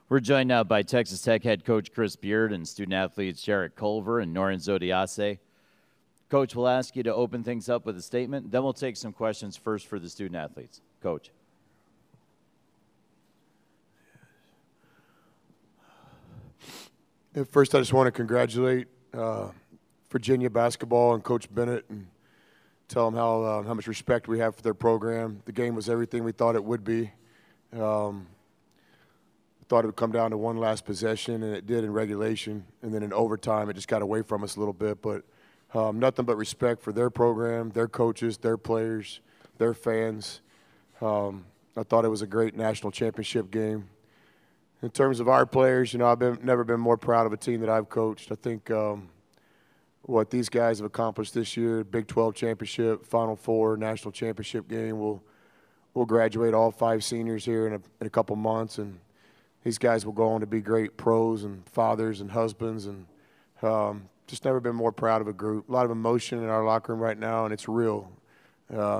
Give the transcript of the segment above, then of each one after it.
We're joined now by Texas Tech head coach Chris Beard and student athletes Jarrett Culver and Noren Zodiace. Coach, we'll ask you to open things up with a statement. Then we'll take some questions first for the student athletes. Coach. First, I just want to congratulate Virginia basketball and Coach Bennett and tell them how much respect we have for their program. The game was everything we thought it would be. Thought it would come down to one last possession, and it did in regulation. And then in overtime, it just got away from us a little bit. But nothing but respect for their program, their coaches, their players, their fans. I thought it was a great national championship game. In terms of our players, I've never been more proud of a team that I've coached. I think what these guys have accomplished this year, Big 12 championship, Final Four, national championship game, we'll graduate all 5 seniors here in a couple months, and these guys will go on to be great pros and fathers and husbands, and just never been more proud of a group. A lot of emotion in our locker room right now, and it's real.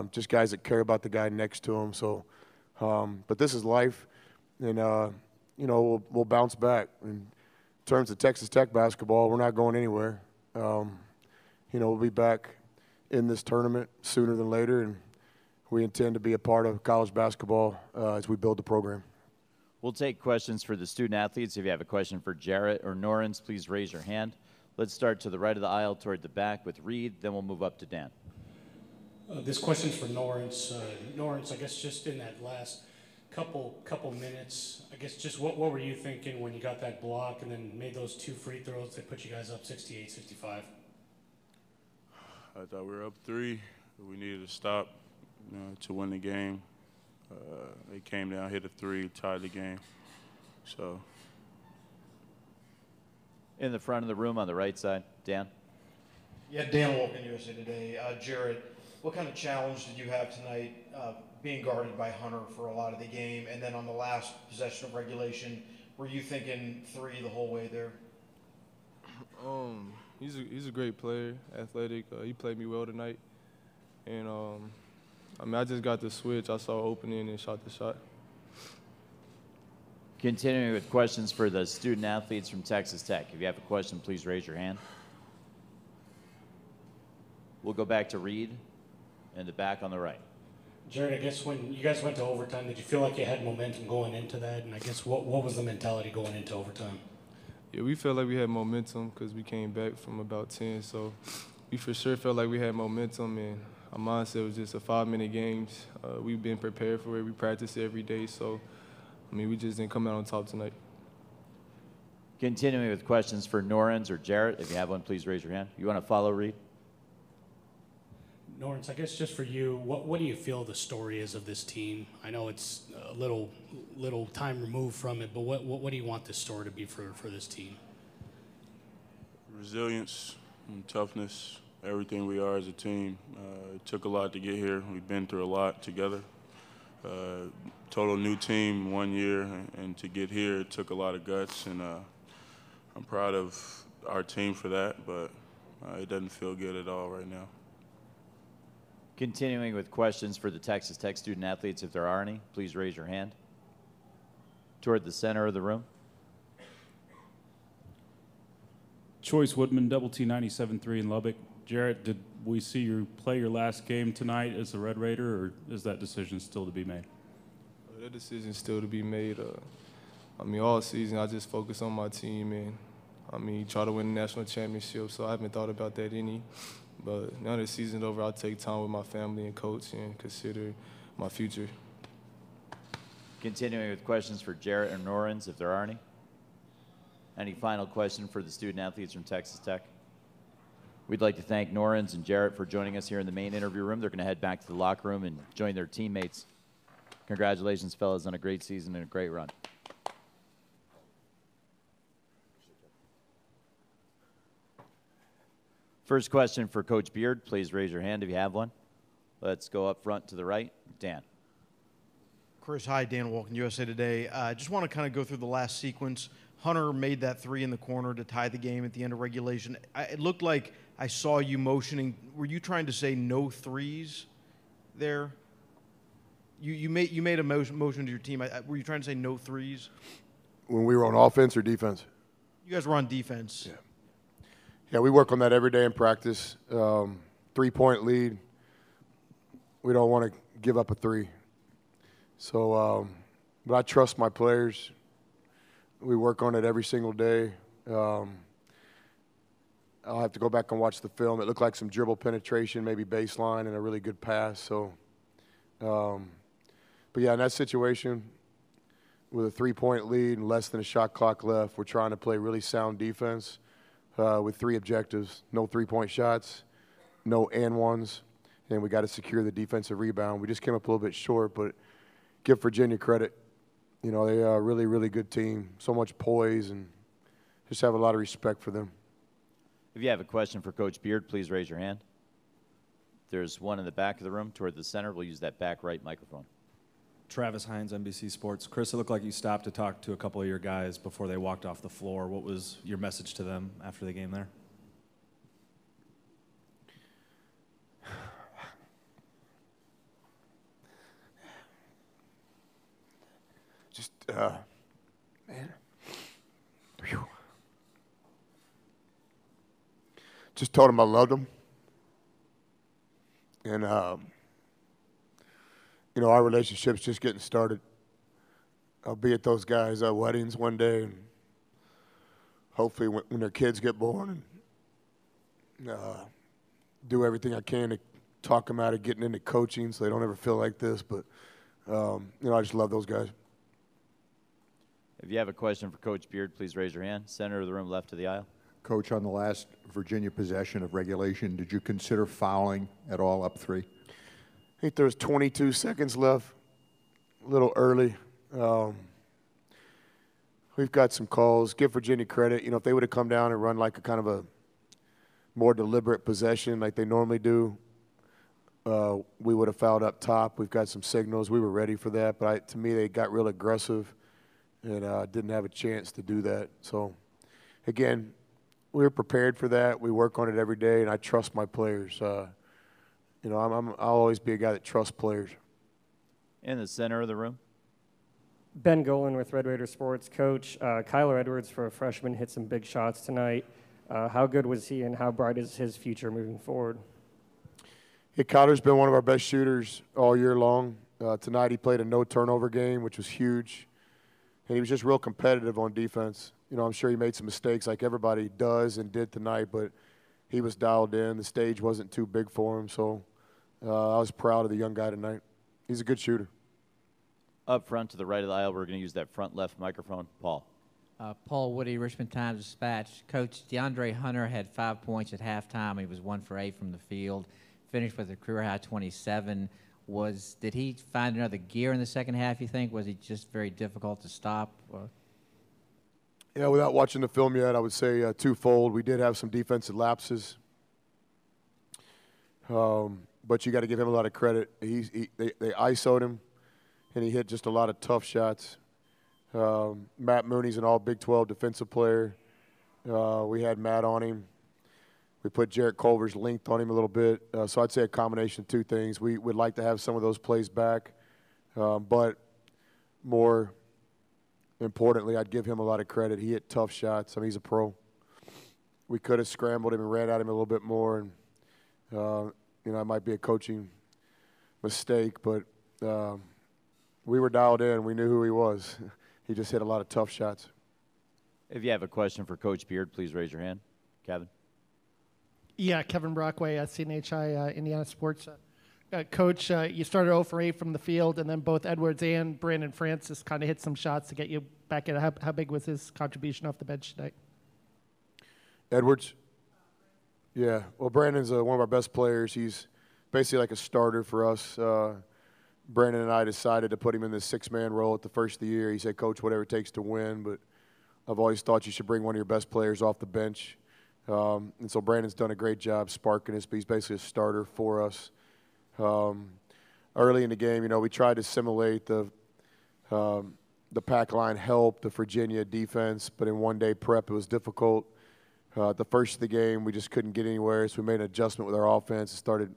Just guys that care about the guy next to them. So, but this is life, and we'll bounce back. In terms of Texas Tech basketball, we're not going anywhere. We'll be back in this tournament sooner than later, and we intend to be a part of college basketball as we build the program. We'll take questions for the student athletes. If you have a question for Jarrett or Norens, please raise your hand. Let's start to the right of the aisle toward the back with Reed, then we'll move up to Dan. This question's for Norens. Norens, I guess just in that last couple minutes, I guess just what were you thinking when you got that block and then made those 2 free throws that put you guys up 68-65? I thought we were up 3. We needed to stop to win the game. They came down, hit a 3, tied the game. So. In the front of the room on the right side, Dan. Yeah, Dan Wolken, USA Today. Jarrett, what kind of challenge did you have tonight being guarded by Hunter for a lot of the game? And then on the last possession of regulation, were you thinking 3 the whole way there? He's a great player, athletic. He played me well tonight. And, I just got the switch. I saw opening and shot the shot. Continuing with questions for the student athletes from Texas Tech. If you have a question, please raise your hand. We'll go back to Reed in the back on the right. Jared, I guess when you guys went to overtime, did you feel like you had momentum going into that? And I guess what was the mentality going into overtime? Yeah, we felt like we had momentum because we came back from about 10. So we for sure felt like we had momentum, and our mindset was just a 5-minute game. We've been prepared for it. We practice it every day. So, we just didn't come out on top tonight. Continuing with questions for Norens or Jarrett. If you have one, please raise your hand. You want to follow Reed? Norens, I guess just for you, what do you feel the story is of this team? I know it's a little time removed from it, but what do you want this story to be for this team? Resilience and toughness, everything we are as a team. It took a lot to get here. We've been through a lot together. Total new team 1 year, and to get here, it took a lot of guts, and I'm proud of our team for that, but it doesn't feel good at all right now. Continuing with questions for the Texas Tech student athletes, if there are any, please raise your hand. Toward the center of the room. Choice Woodman, Double T 97.3 in Lubbock. Jarrett, did we see you play your last game tonight as a Red Raider, or is that decision still to be made? That decision's still to be made. All season I just focus on my team and, try to win the national championship, so I haven't thought about that any. But now that the season's over, I'll take time with my family and coach and consider my future. Continuing with questions for Jarrett and Norens, if there are any. Any final question for the student athletes from Texas Tech? We'd like to thank Norens and Jarrett for joining us here in the main interview room. They're going to head back to the locker room and join their teammates. Congratulations, fellas, on a great season and a great run. First question for Coach Beard. Please raise your hand if you have one. Let's go up front to the right. Dan. Chris, hi, Dan Wolken, USA Today. I just want to kind of go through the last sequence. Hunter made that 3 in the corner to tie the game at the end of regulation. It looked like I saw you motioning. Were you trying to say no threes there? You made a motion to your team. Were you trying to say no threes? When we were on offense or defense? You guys were on defense. Yeah, we work on that every day in practice. 3-point lead. We don't want to give up a three. So, but I trust my players. We work on it every single day. I'll have to go back and watch the film. It looked like some dribble penetration, maybe baseline, and a really good pass. So, but yeah, in that situation, with a 3-point lead and less than a shot clock left, we're trying to play really sound defense with 3 objectives: no 3-point shots, no and ones, and we got to secure the defensive rebound. We just came up a little bit short, but give Virginia credit. You know, they are a really, really good team. So much poise, and just have a lot of respect for them. If you have a question for Coach Beard, please raise your hand. There's one in the back of the room toward the center. We'll use that back right microphone. Travis Hines, NBC Sports. Chris, it looked like you stopped to talk to a couple of your guys before they walked off the floor. What was your message to them after the game there? Just, man, whew. Just told them I loved them. And, you know, our relationship's just getting started. I'll be at those guys' weddings one day, and hopefully when their kids get born, and do everything I can to talk them out of getting into coaching so they don't ever feel like this. But, you know, I just love those guys. If you have a question for Coach Beard, please raise your hand. Center of the room, left of the aisle. Coach, on the last Virginia possession of regulation, did you consider fouling at all up 3? I think there was 22 seconds left, a little early. We've got some calls. Give Virginia credit. You know, if they would have come down and run like a kind of a more deliberate possession like they normally do, we would have fouled up top. We've got some signals. We were ready for that. But to me, they got real aggressive and didn't have a chance to do that. So, again, we were prepared for that. We work on it every day, and I trust my players. You know, I'll always be a guy that trusts players. In the center of the room. Ben Golan with Red Raider Sports. Coach, Kyler Edwards, for a freshman, hit some big shots tonight. How good was he, and how bright is his future moving forward? Yeah, Kyler's been one of our best shooters all year long. Tonight he played a no-turnover game, which was huge. And he was just real competitive on defense. You know, I'm sure he made some mistakes like everybody does and did tonight, but he was dialed in. The stage wasn't too big for him, so I was proud of the young guy tonight. He's a good shooter. Up front to the right of the aisle, we're going to use that front left microphone. Paul. Paul Woody, Richmond Times-Dispatch. Coach, DeAndre Hunter had 5 points at halftime. He was 1 for 8 from the field. Finished with a career-high 27. Did he find another gear in the second half, you think? Was he just very difficult to stop? Yeah, without watching the film yet, I would say twofold. We did have some defensive lapses. But you got to give him a lot of credit. They ISO'd him, and he hit just a lot of tough shots. Matt Mooney's an all Big 12 defensive player. We had Matt on him. We put Jarrett Culver's length on him a little bit. So I'd say a combination of two things. We would like to have some of those plays back. But more importantly, I'd give him a lot of credit. He hit tough shots. I mean, he's a pro. We could have scrambled him and ran at him a little bit more. And, you know, it might be a coaching mistake, but we were dialed in. We knew who he was. He just hit a lot of tough shots. If you have a question for Coach Beard, please raise your hand. Kevin. Yeah, Kevin Brockway, CNHI Indiana Sports. Coach, you started 0 for 8 from the field, and then both Edwards and Brandon Francis kind of hit some shots to get you back in. How big was his contribution off the bench tonight? Edwards? Yeah. Well, Brandon's one of our best players. He's basically like a starter for us. Brandon and I decided to put him in this 6-man role at the first of the year. He said, Coach, whatever it takes to win, but I've always thought you should bring one of your best players off the bench. And so Brandon's done a great job sparking us, but he's basically a starter for us. Early in the game, you know, we tried to simulate the pack line help, the Virginia defense, but in one-day prep it was difficult. The first of the game, we just couldn't get anywhere, so we made an adjustment with our offense and started,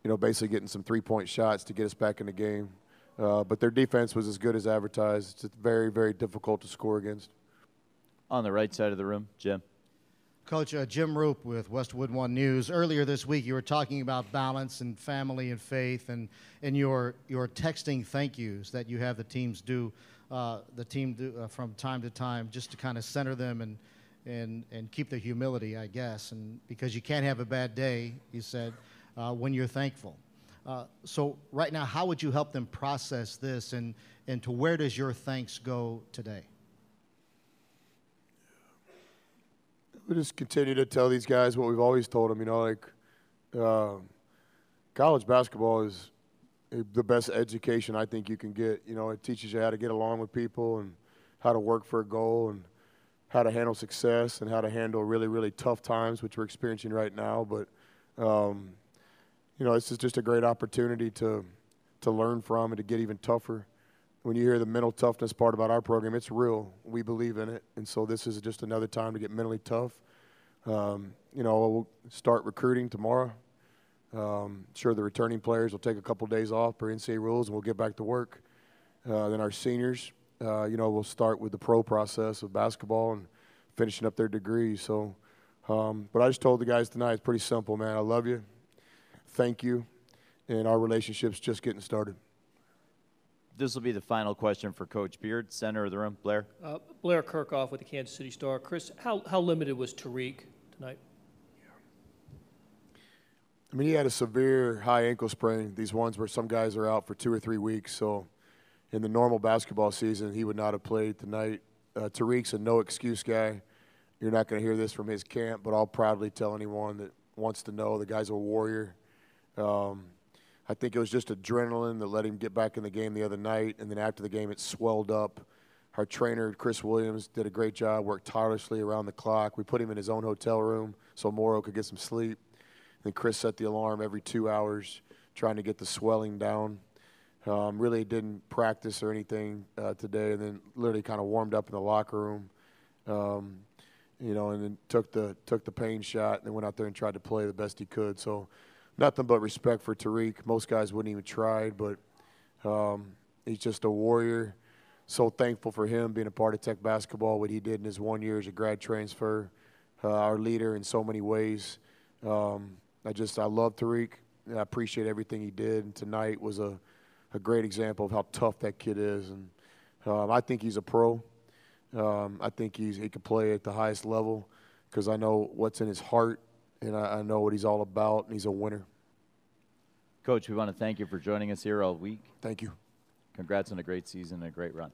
you know, basically getting some three-point shots to get us back in the game. But their defense was as good as advertised. It's very, very difficult to score against. On the right side of the room, Jim. Coach, Jim Roop with Westwood One News. Earlier this week, you were talking about balance and family and faith, and your texting thank yous that you have the team do from time to time, just to kind of center them and keep the humility, I guess. And because you can't have a bad day, you said, when you're thankful. So right now, how would you help them process this, and to where does your thanks go today? We just continue to tell these guys what we've always told them. You know, like college basketball is the best education I think you can get. You know, it teaches you how to get along with people and how to work for a goal and how to handle success and how to handle really, really tough times, which we're experiencing right now. But, you know, this is just a great opportunity to learn from and to get even tougher. When you hear the mental toughness part about our program, it's real. We believe in it. And so this is just another time to get mentally tough. You know, we'll start recruiting tomorrow. Sure, the returning players will take a couple days off per NCAA rules, and we'll get back to work. Then our seniors, you know, we'll start with the pro process of basketball and finishing up their degrees. So, but I just told the guys tonight, it's pretty simple, man. I love you. Thank you. And our relationship's just getting started. This will be the final question for Coach Beard, center of the room. Blair? Blair Kirkhoff with the Kansas City Star. Chris, how limited was Tariq tonight? I mean, he had a severe high ankle sprain, these ones where some guys are out for 2 or 3 weeks. So in the normal basketball season, he would not have played tonight. Tariq's a no-excuse guy. You're not going to hear this from his camp, but I'll proudly tell anyone that wants to know the guy's a warrior. I think it was just adrenaline that let him get back in the game the other night, and then after the game it swelled up. Our trainer, Chris Williams, did a great job, worked tirelessly around the clock. We put him in his own hotel room so Morrow could get some sleep. Then Chris set the alarm every 2 hours trying to get the swelling down. Really didn't practice or anything today, and then literally kind of warmed up in the locker room. You know, and then took the pain shot and then went out there and tried to play the best he could. So nothing but respect for Tariq. Most guys wouldn't even try, but he's just a warrior. So thankful for him being a part of Tech basketball, what he did in his 1 year as a grad transfer. Our leader in so many ways. I love Tariq. I appreciate everything he did. And tonight was a great example of how tough that kid is. And I think he's a pro. I think he can play at the highest level because I know what's in his heart. And I know what he's all about, and he's a winner. Coach, we want to thank you for joining us here all week. Thank you. Congrats on a great season and a great run.